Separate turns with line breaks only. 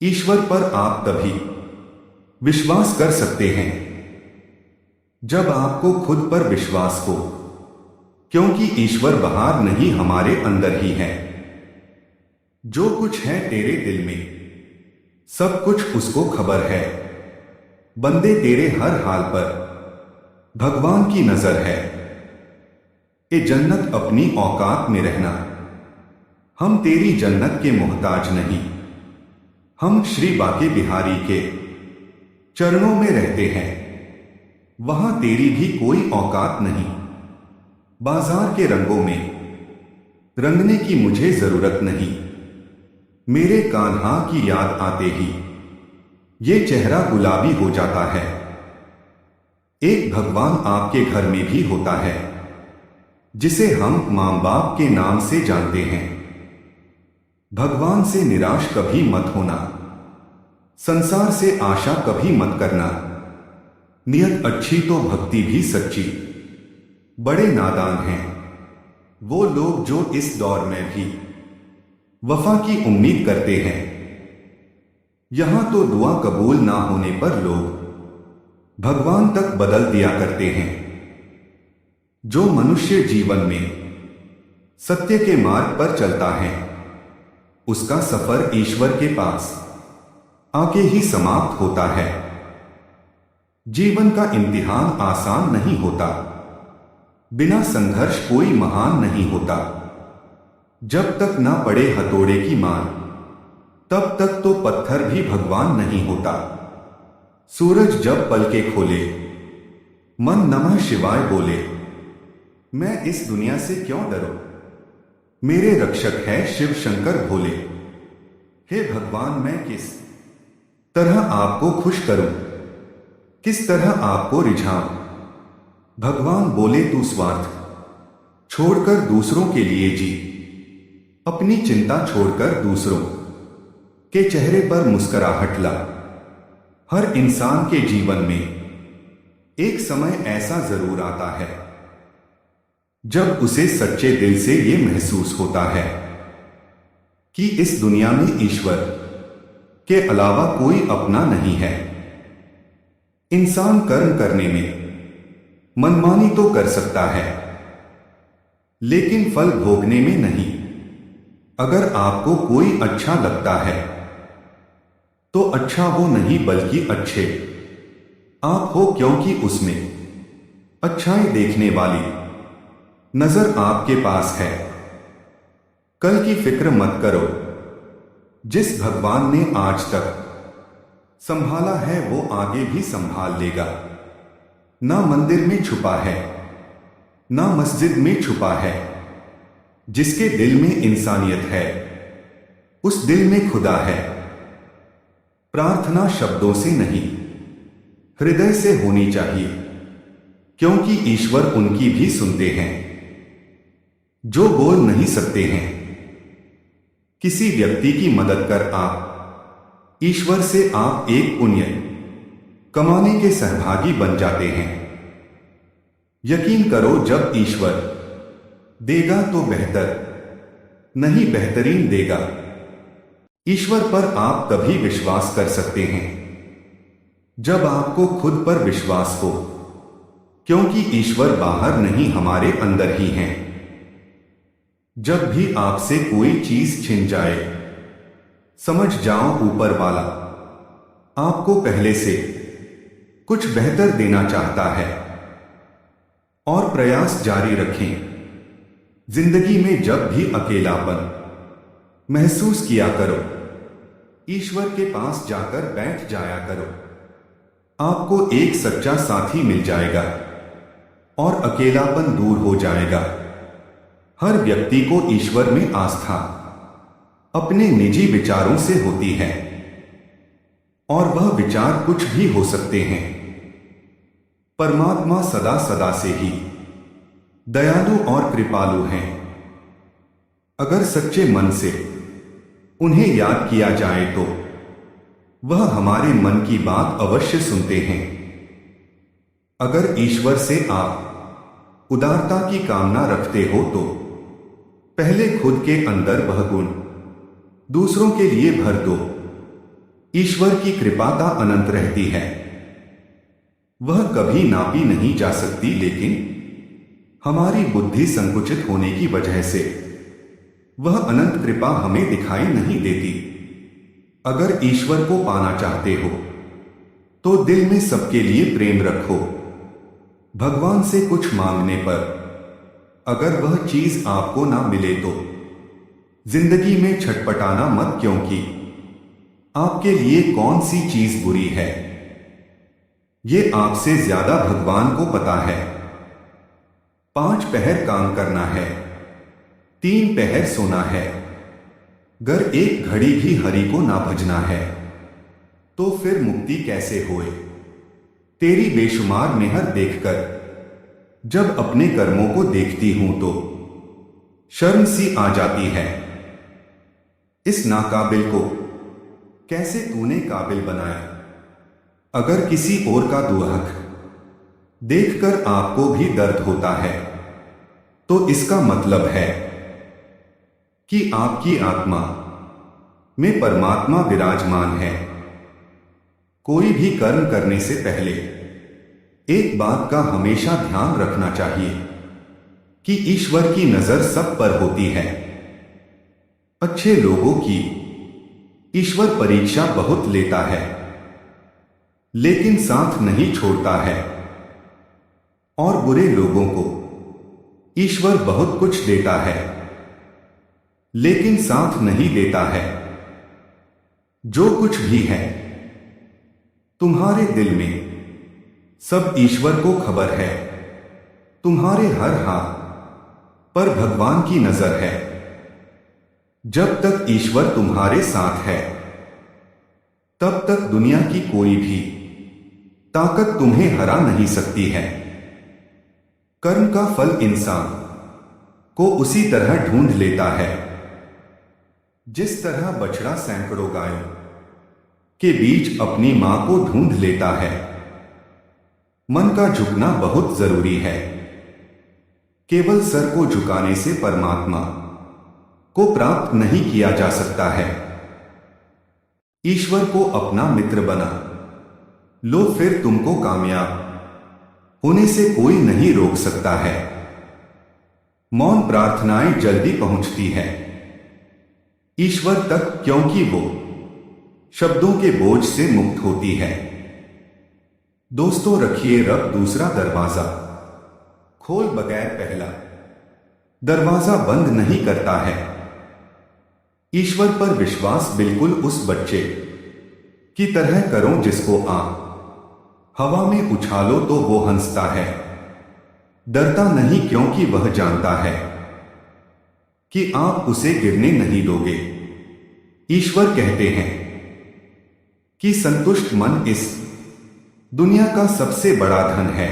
ईश्वर पर आप तभी विश्वास कर सकते हैं जब आपको खुद पर विश्वास हो, क्योंकि ईश्वर बाहर नहीं हमारे अंदर ही है। जो कुछ है तेरे दिल में, सब कुछ उसको खबर है। बंदे तेरे हर हाल पर भगवान की नजर है। ए जन्नत अपनी औकात में रहना, हम तेरी जन्नत के मोहताज नहीं। हम श्री बाके बिहारी के चरणों में रहते हैं, वहां तेरी भी कोई औकात नहीं। बाजार के रंगों में रंगने की मुझे जरूरत नहीं। मेरे कान्हा की याद आते ही ये चेहरा गुलाबी हो जाता है। एक भगवान आपके घर में भी होता है, जिसे हम मां बाप के नाम से जानते हैं। भगवान से निराश कभी मत होना, संसार से आशा कभी मत करना। नियत अच्छी तो भक्ति भी सच्ची। बड़े नादान हैं वो लोग जो इस दौर में भी वफा की उम्मीद करते हैं। यहां तो दुआ कबूल ना होने पर लोग भगवान तक बदल दिया करते हैं। जो मनुष्य जीवन में सत्य के मार्ग पर चलता है, उसका सफर ईश्वर के पास आके ही समाप्त होता है। जीवन का इम्तिहान आसान नहीं होता, बिना संघर्ष कोई महान नहीं होता। जब तक ना पड़े हथौड़े की मार, तब तक तो पत्थर भी भगवान नहीं होता। सूरज जब पलके खोले, मन नमः शिवाय बोले। मैं इस दुनिया से क्यों डरूं, मेरे रक्षक है शिव शंकर भोले। हे भगवान, मैं किस तरह आपको खुश करूं, किस तरह आपको रिझाऊं। भगवान बोले, तू स्वार्थ छोड़कर दूसरों के लिए जी। अपनी चिंता छोड़कर दूसरों के चेहरे पर मुस्कुराहट ला। हर इंसान के जीवन में एक समय ऐसा जरूर आता है जब उसे सच्चे दिल से यह महसूस होता है कि इस दुनिया में ईश्वर के अलावा कोई अपना नहीं है। इंसान कर्म करने में मनमानी तो कर सकता है, लेकिन फल भोगने में नहीं। अगर आपको कोई अच्छा लगता है तो अच्छा वो नहीं बल्कि अच्छे आप हो, क्योंकि उसमें अच्छाई देखने वाली नजर आपके पास है। कल की फिक्र मत करो, जिस भगवान ने आज तक संभाला है वो आगे भी संभाल लेगा। ना मंदिर में छुपा है, ना मस्जिद में छुपा है। जिसके दिल में इंसानियत है, उस दिल में खुदा है। प्रार्थना शब्दों से नहीं, हृदय से होनी चाहिए, क्योंकि ईश्वर उनकी भी सुनते हैं जो बोल नहीं सकते हैं। किसी व्यक्ति की मदद कर आप ईश्वर से आप एक पुण्य कमाने के सहभागी बन जाते हैं। यकीन करो, जब ईश्वर देगा तो बेहतर नहीं बेहतरीन देगा। ईश्वर पर आप तभी विश्वास कर सकते हैं जब आपको खुद पर विश्वास हो, क्योंकि ईश्वर बाहर नहीं हमारे अंदर ही हैं। जब भी आपसे कोई चीज छिन जाए, समझ जाओ ऊपर वाला आपको पहले से कुछ बेहतर देना चाहता है। और प्रयास जारी रखें। जिंदगी में जब भी अकेलापन महसूस किया करो, ईश्वर के पास जाकर बैठ जाया करो। आपको एक सच्चा साथी मिल जाएगा और अकेलापन दूर हो जाएगा। हर व्यक्ति को ईश्वर में आस्था अपने निजी विचारों से होती है, और वह विचार कुछ भी हो सकते हैं। परमात्मा सदा सदा से ही दयालु और कृपालु हैं। अगर सच्चे मन से उन्हें याद किया जाए तो वह हमारे मन की बात अवश्य सुनते हैं। अगर ईश्वर से आप उदारता की कामना रखते हो तो पहले खुद के अंदर वह गुण दूसरों के लिए भर दो। ईश्वर की कृपाता अनंत रहती है, वह कभी नापी नहीं जा सकती, लेकिन हमारी बुद्धि संकुचित होने की वजह से वह अनंत कृपा हमें दिखाई नहीं देती। अगर ईश्वर को पाना चाहते हो तो दिल में सबके लिए प्रेम रखो। भगवान से कुछ मांगने पर अगर वह चीज आपको ना मिले तो जिंदगी में छटपटाना मत, क्योंकि आपके लिए कौन सी चीज बुरी है ये आपसे ज्यादा भगवान को पता है। 5 पहर काम करना है, 3 पहर सोना है, गर एक घड़ी भी हरि को ना भजना है तो फिर मुक्ति कैसे होए। तेरी बेशुमार मेहर देखकर जब अपने कर्मों को देखती हूं तो शर्म सी आ जाती है। इस नाकाबिल को कैसे तूने काबिल बनाया। अगर किसी और का दुआख देखकर आपको भी दर्द होता है तो इसका मतलब है कि आपकी आत्मा में परमात्मा विराजमान है। कोई भी कर्म करने से पहले एक बात का हमेशा ध्यान रखना चाहिए कि ईश्वर की नजर सब पर होती है। अच्छे लोगों की ईश्वर परीक्षा बहुत लेता है, लेकिन साथ नहीं छोड़ता है, और बुरे लोगों को ईश्वर बहुत कुछ देता है, लेकिन साथ नहीं देता है। जो कुछ भी है तुम्हारे दिल में, सब ईश्वर को खबर है। तुम्हारे हर हाथ पर भगवान की नजर है। जब तक ईश्वर तुम्हारे साथ है तब तक दुनिया की कोई भी ताकत तुम्हें हरा नहीं सकती है। कर्म का फल इंसान को उसी तरह ढूंढ लेता है जिस तरह बछड़ा सैकड़ों गायों के बीच अपनी मां को ढूंढ लेता है। मन का झुकना बहुत जरूरी है। केवल सर को झुकाने से परमात्मा को प्राप्त नहीं किया जा सकता है। ईश्वर को अपना मित्र बना लो, फिर तुमको कामयाब होने से कोई नहीं रोक सकता है। मौन प्रार्थनाएं जल्दी पहुंचती है ईश्वर तक, क्योंकि वो शब्दों के बोझ से मुक्त होती है। दोस्तों, रखिए रब दूसरा दरवाजा खोल बगैर पहला दरवाजा बंद नहीं करता है। ईश्वर पर विश्वास बिल्कुल उस बच्चे की तरह करो जिसको आप हवा में उछालो तो वो हंसता है। डरता नहीं, क्योंकि वह जानता है कि आप उसे गिरने नहीं दोगे। ईश्वर कहते हैं कि संतुष्ट मन इस दुनिया का सबसे बड़ा धन है।